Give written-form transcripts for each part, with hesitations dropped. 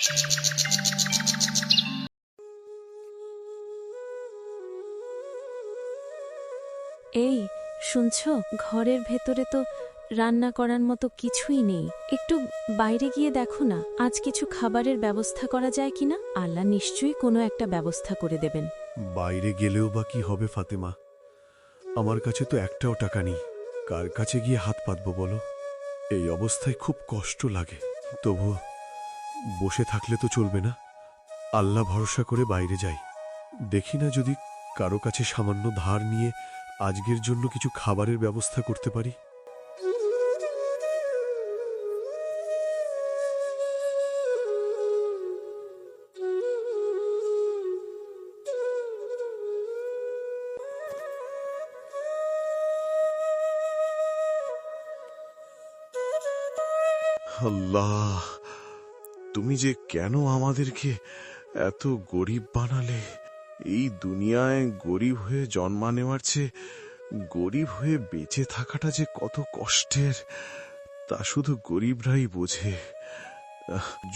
এই শুনছো, ঘরের ভেতরে তো রান্না করার মতো কিছুই নেই। একটু বাইরে গিয়ে দেখো না, আজ কিছু খাবারের ব্যবস্থা করা যায় কিনা। আল্লাহ নিশ্চয়ই কোনো একটা ব্যবস্থা করে দেবেন। বাইরে গেলেও বা কি হবে ফাতেমা? আমার কাছে তো একটাও টাকা নেই। কার কাছে গিয়ে হাত পাতবো বলো? এই অবস্থায় খুব কষ্ট লাগে। তবু বসে থাকলে তো চলবে না। আল্লাহ ভরসা করে বাইরে যাই। দেখি না যদি কারো কাছে সামান্য ধার নিয়ে আজকের জন্য কিছু খাবারের ব্যবস্থা করতে পারি। আল্লাহ, তুমি যে কেন আমাদেরকে এত গরিব বানালে? এই দুনিয়ায় গরিব হয়ে জন্মা নেওয়ার চেয়ে গরিব হয়ে বেঁচে থাকাটা যে কত কষ্টের তা শুধু গরিবরাই বোঝে।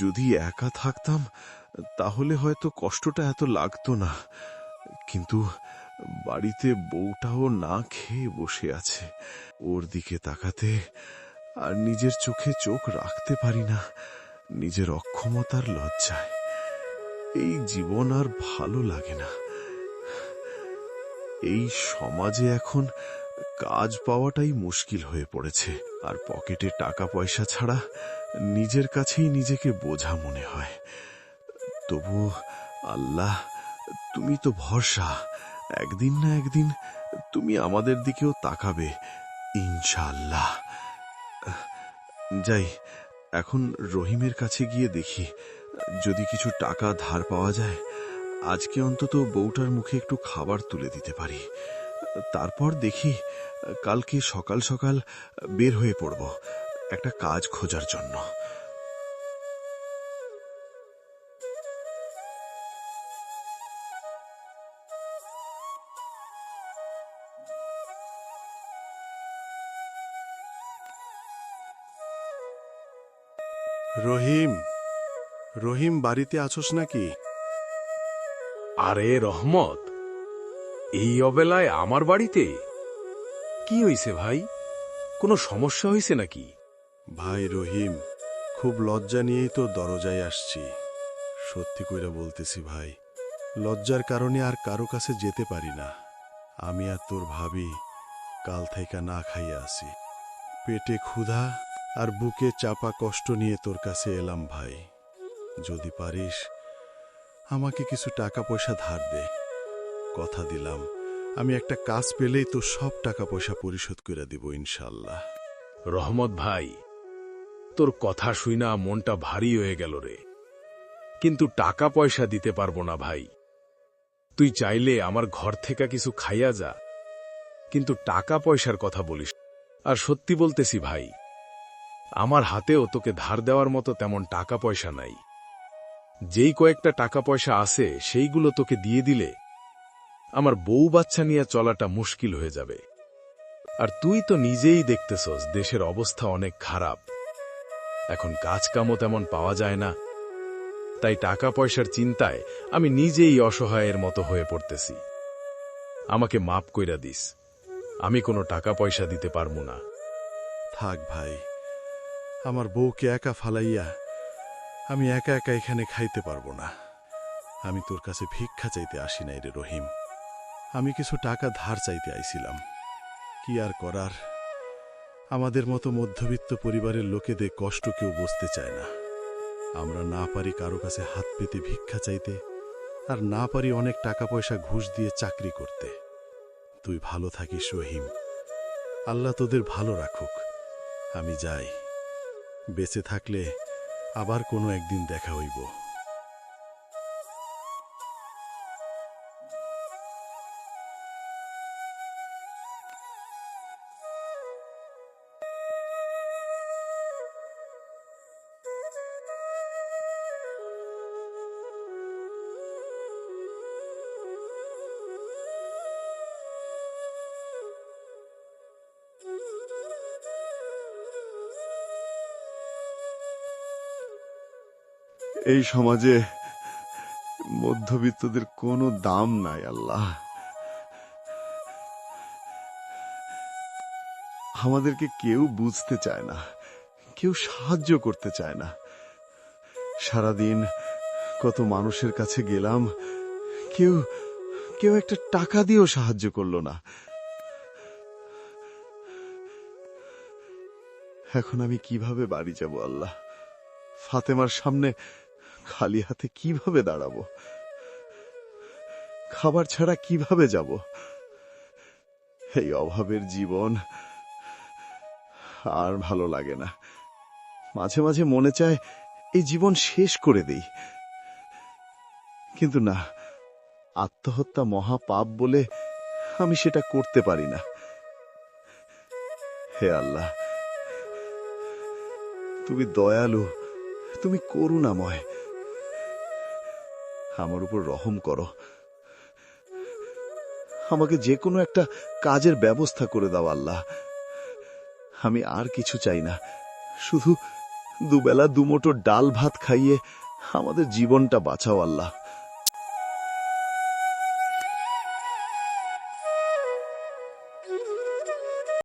যদি একা থাকতাম তাহলে হয়তো কষ্টটা এত লাগতো না, কিন্তু বাড়িতে বউটাও না খেয়ে বসে আছে। ওর দিকে তাকাতে আর নিজের চোখে চোখ রাখতে পারি না, নিজের অক্ষমতার লজ্জায়। এই জীবন আর ভালো লাগে না। এই সমাজে এখন কাজ পাওয়াটাই মুশকিল হয়ে পড়েছে, আর পকেটে টাকা পয়সা ছাড়া নিজের কাছেই নিজেকে বোঝা মনে হয়। তবু আল্লাহ, তুমি তো ভরসা। একদিন না একদিন তুমি আমাদের দিকেও তাকাবে ইনশাআল্লাহ। যাই, এখন রহিমের কাছে গিয়ে দেখি যদি কিছু টাকা ধার পাওয়া যায়। আজকে অন্তত বউটার মুখে একটু খাবার তুলে দিতে পারি। তারপর দেখি কালকে সকাল সকাল বের হয়ে পড়ব একটা কাজ খোঁজার জন্য। রহিম, রহিম, বাড়িতে আছোস নাকি? আরে রহমত, এই অবেলায় আমার বাড়িতে? কি হইছে ভাই? কোনো সমস্যা হইছে নাকি? ভাই রহিম, খুব লজ্জা নিয়েই তো দরজায় আসছি। সত্যি কইরা বলতেছি ভাই, লজ্জার কারণে আর কারো কাছে যেতে পারি না। আমি আর তোর ভাবি কাল থেকে না খাইয়া আছি। পেটে ক্ষুধা আর বুকে চাপা কষ্ট নিয়ে তোর কাছে এলাম ভাই। যদি পারিস আমাকে কিছু টাকা পয়সা ধার দে। কথা দিলাম আমি একটা কাজ পেলেই তো সব টাকা পয়সা পরিশোধ করে দিব ইনশাল্লাহ। রহমত ভাই, তোর কথা শুইনা মনটা ভারী হয়ে গেল রে। কিন্তু টাকা পয়সা দিতে পারবো না ভাই। তুই চাইলে আমার ঘর থেকে কিছু খাইয়া যা, কিন্তু টাকা পয়সার কথা বলিস। আর সত্যি বলতেছি ভাই, আমার হাতেও তোকে ধার দেওয়ার মতো তেমন টাকা পয়সা নাই। যেই কয়েকটা টাকা পয়সা আছে সেইগুলো তোকে দিয়ে দিলে আমার বউ বাচ্চা নিয়ে চলাটা মুশকিল হয়ে যাবে। আর তুই তো নিজেই দেখতেছস দেশের অবস্থা অনেক খারাপ। এখন কাজকামও তেমন পাওয়া যায় না, তাই টাকা পয়সার চিন্তায় আমি নিজেই অসহায়ের মতো হয়ে পড়তেছি। আমাকে মাপ কইরা দিস, আমি কোনো টাকা পয়সা দিতে পারবো না। থাক ভাই, আমার বউকে একা ফালাইয়া আমি একা একা এখানে খাইতে পারবো না। আমি তোর কাছে ভিক্ষা চাইতে আসি নাই রে রহিম, আমি কিছু টাকা ধার চাইতে আইছিলাম। কি আর করার, আমাদের মতো মধ্যবিত্ত পরিবারের লোকেদের কষ্ট কেউ বুঝতে চায় না। আমরা না পারি কারো কাছে হাত পেতে ভিক্ষা চাইতে, আর না পারি অনেক টাকা পয়সা ঘুষ দিয়ে চাকরি করতে। তুই ভালো থাকিস রহিম, আল্লাহ তোদের ভালো রাখুক। আমি যাই, বেঁচে থাকলে আবার কোনো একদিন দেখা হইব। এই সমাজে মধ্যবিত্তদের কোনো দাম নাই আল্লাহ। আমাদেরকে কেউ বুঝতে চায় না, কেউ সাহায্য করতে চায় না। সারাদিন কত মানুষের কাছে গেলাম, কেউ কেউ একটা টাকা দিয়েও সাহায্য করলো না। এখন আমি কিভাবে বাড়ি যাব আল্লাহ? ফাতেমার সামনে খালি হাতে কিভাবে দাঁড়াবো? খাবার ছাড়া কিভাবে যাব? এই অভাবের জীবন আর ভালো লাগে না। মাঝে মাঝে মনে চায় এই জীবন শেষ করে দেই, কিন্তু না, আত্মহত্যা মহা পাপ বলে আমি সেটা করতে পারি না। হে আল্লাহ, তুমি দয়ালু, তুমি করুণাময়, আমার উপর রহম করো। আমাকে যে কোনো একটা কাজের ব্যবস্থা করে দাও আল্লাহ। আমি আর কিছু চাই না, শুধু দুবেলা দুমুঠো ডাল ভাত খাইয়ে আমাদের জীবনটা বাঁচাও আল্লাহ।